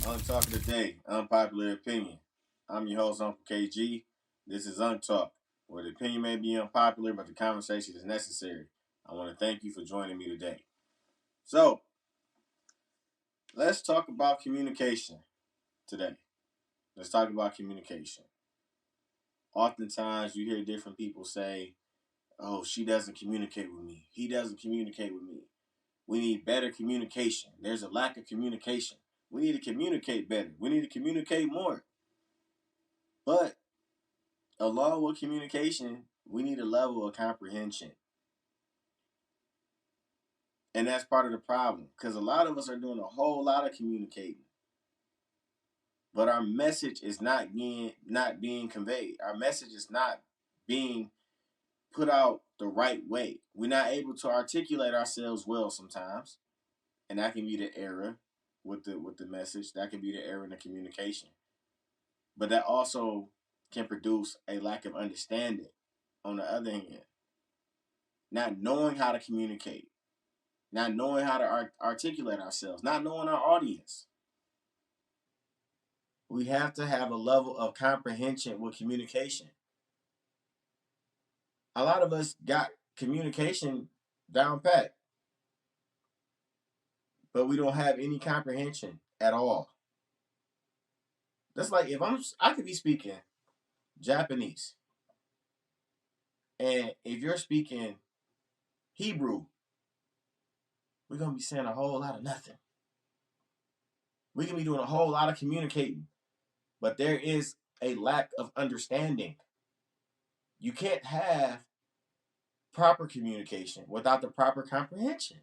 Untalk of the day, unpopular opinion. I'm your host, Uncle KG. This is Untalk, where the opinion may be unpopular, but the conversation is necessary. I want to thank you for joining me today. So, let's talk about communication today. Let's talk about communication. Oftentimes, you hear different people say, oh, she doesn't communicate with me. He doesn't communicate with me. We need better communication. There's a lack of communication. We need to communicate better. We need to communicate more. But along with communication, we need a level of comprehension. And that's part of the problem because a lot of us are doing a whole lot of communicating, but our message is not being conveyed. Our message is not being put out the right way. We're not able to articulate ourselves well sometimes, and that can be the error with the message. That can be the error in the communication. But that also can produce a lack of understanding on the other hand. Not knowing how to communicate, not knowing how to articulate ourselves, not knowing our audience. We have to have a level of comprehension with communication. A lot of us got communication down pat, but we don't have any comprehension at all. That's like if I could be speaking Japanese, and if you're speaking Hebrew, we're gonna be saying a whole lot of nothing. We can be doing a whole lot of communicating, but there is a lack of understanding. You can't have proper communication without the proper comprehension.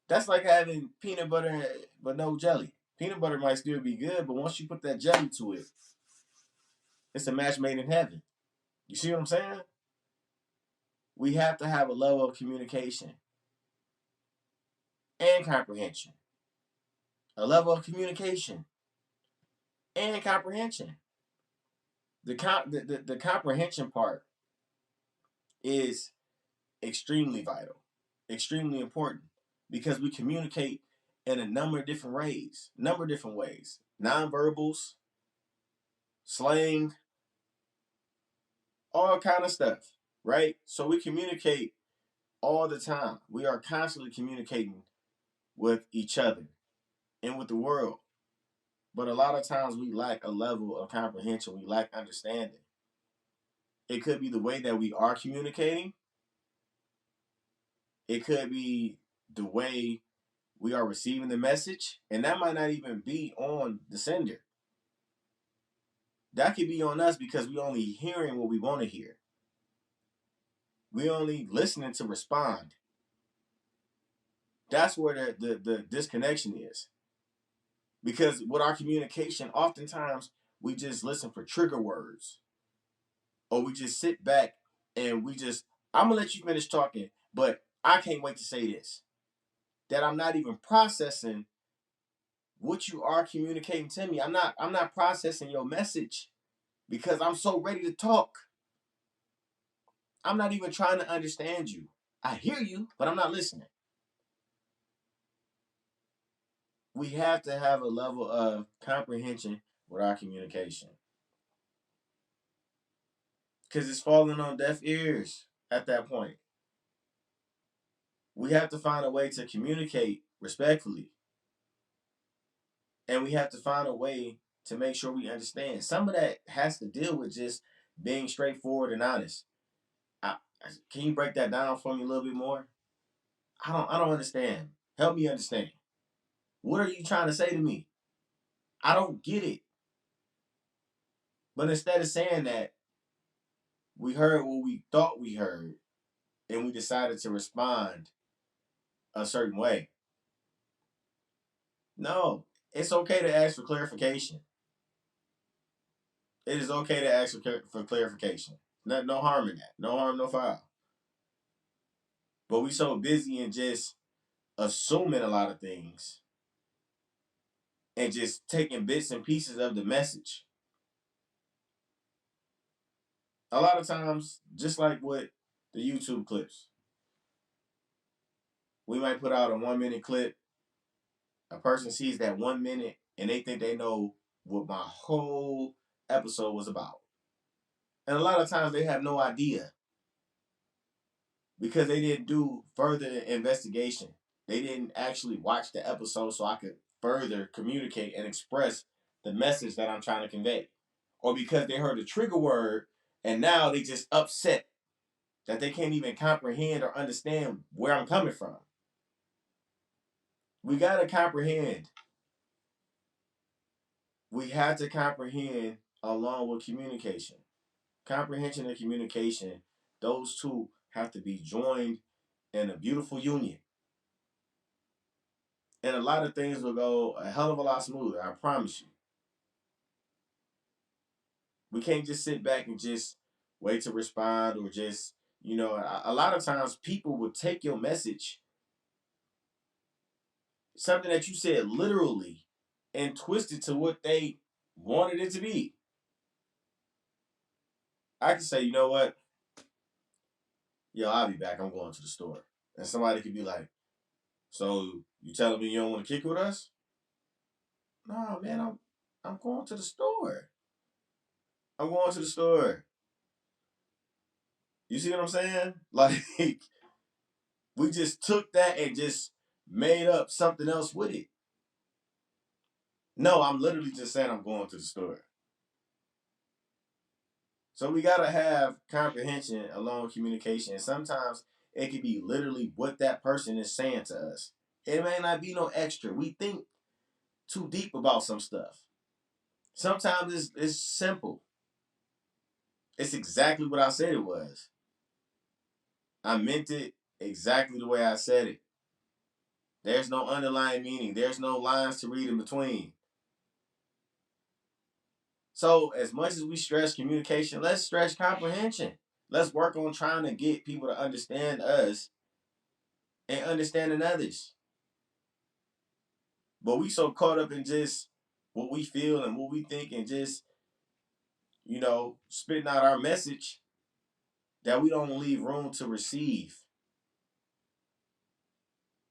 That's like having peanut butter but no jelly. Peanut butter might still be good, but once you put that jelly to it, it's a match made in heaven. You see what I'm saying? We have to have a level of communication and comprehension. A level of communication and comprehension. The comprehension part is extremely vital, extremely important because we communicate in a number of different ways. Nonverbals, slang, all kind of stuff, right? So we communicate all the time. We are constantly communicating with each other and with the world. But a lot of times we lack a level of comprehension. We lack understanding. It could be the way that we are communicating. It could be the way we are receiving the message. And that might not even be on the sender. That could be on us because we only hearing what we want to hear. We only listening to respond. That's where the disconnection is. Because with our communication, oftentimes we just listen for trigger words. Or we just sit back and I'm gonna let you finish talking, but I can't wait to say this. That I'm not even processing what you are communicating to me. I'm not processing your message because I'm so ready to talk. I'm not even trying to understand you. I hear you, but I'm not listening. We have to have a level of comprehension with our communication. Because it's falling on deaf ears at that point. We have to find a way to communicate respectfully. And we have to find a way to make sure we understand. Some of that has to deal with just being straightforward and honest. I, can you break that down for me a little bit more? I don't understand. Help me understand. What are you trying to say to me? I don't get it. But instead of saying that, we heard what we thought we heard, and we decided to respond a certain way. No, it's okay to ask for clarification. It is okay to ask for clarification. No harm in that. No harm, no foul. But we so busy in just assuming a lot of things and just taking bits and pieces of the message. A lot of times, just like with the YouTube clips, we might put out a 1 minute clip A person sees that 1 minute and they think they know what my whole episode was about. And a lot of times they have no idea because they didn't do further investigation. They didn't actually watch the episode so I could further communicate and express the message that I'm trying to convey. Or because they heard a trigger word and now they just upset that they can't even comprehend or understand where I'm coming from. We got to comprehend. We have to comprehend along with communication. Comprehension and communication, those two have to be joined in a beautiful union. And a lot of things will go a hell of a lot smoother, I promise you. We can't just sit back and just wait to respond or just, a lot of times people will take your message, something that you said literally, and twist it to what they wanted it to be. I can say, you know what? Yo, I'll be back. I'm going to the store. And somebody could be like, so you telling me you don't want to kick with us? No, man, I'm going to the store. I'm going to the store. You see what I'm saying? Like we just took that and just made up something else with it. No, I'm literally just saying I'm going to the store. So we gotta have comprehension along with communication. And sometimes it could be literally what that person is saying to us. It may not be no extra. We think too deep about some stuff. Sometimes it's simple. It's exactly what I said it was. I meant it exactly the way I said it. There's no underlying meaning. There's no lines to read in between. So as much as we stress communication, let's stress comprehension. Let's work on trying to get people to understand us and understanding others. But we so caught up in just what we feel and what we think and just, spitting out our message that we don't leave room to receive.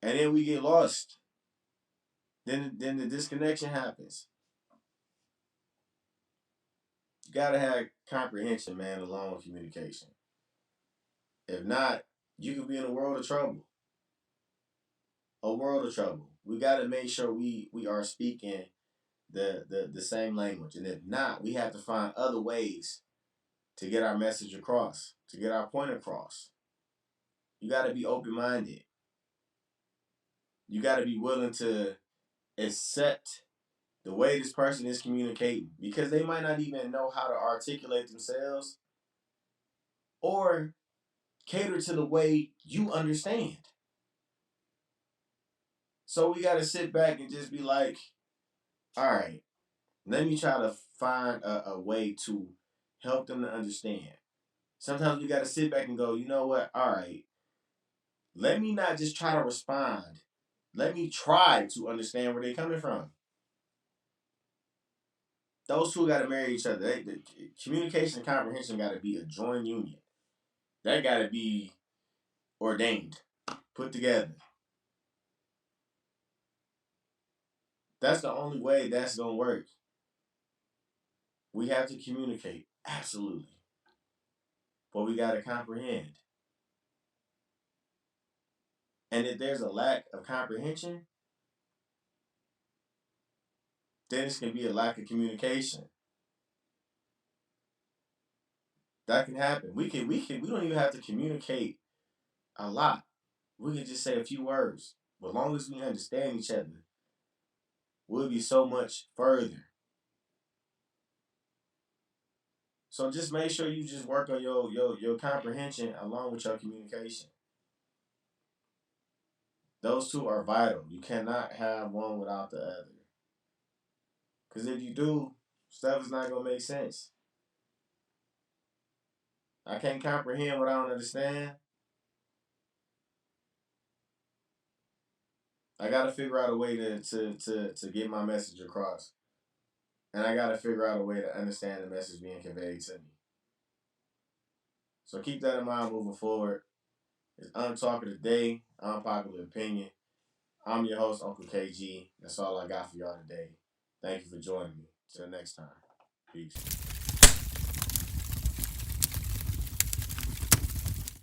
And then we get lost. Then the disconnection happens. You gotta have comprehension, man, along with communication. If not, you could be in a world of trouble. A world of trouble. We gotta make sure we are speaking the same language. And if not, we have to find other ways to get our message across, to get our point across. You gotta be open-minded. You gotta be willing to accept the way this person is communicating because they might not even know how to articulate themselves or cater to the way you understand. So we got to sit back and just be like, all right, let me try to find a way to help them to understand. Sometimes we got to sit back and go, you know what? All right, let me not just try to respond. Let me try to understand where they're coming from. Those two got to marry each other. The communication and comprehension got to be a joint union. That got to be ordained, put together. That's the only way that's going to work. We have to communicate, absolutely. But we got to comprehend. And if there's a lack of comprehension, then it's going to be a lack of communication. That can happen. We don't even have to communicate a lot. We can just say a few words. But as long as we understand each other, we'll be so much further. So just make sure you just work on your comprehension along with your communication. Those two are vital. You cannot have one without the other. Because if you do, stuff is not going to make sense. I can't comprehend what I don't understand. I got to figure out a way to get my message across. And I got to figure out a way to understand the message being conveyed to me. So keep that in mind moving forward. It's Untalker Today, Unpopular Opinion. I'm your host, Uncle KG. That's all I got for y'all today. Thank you for joining me. Till next time. Peace.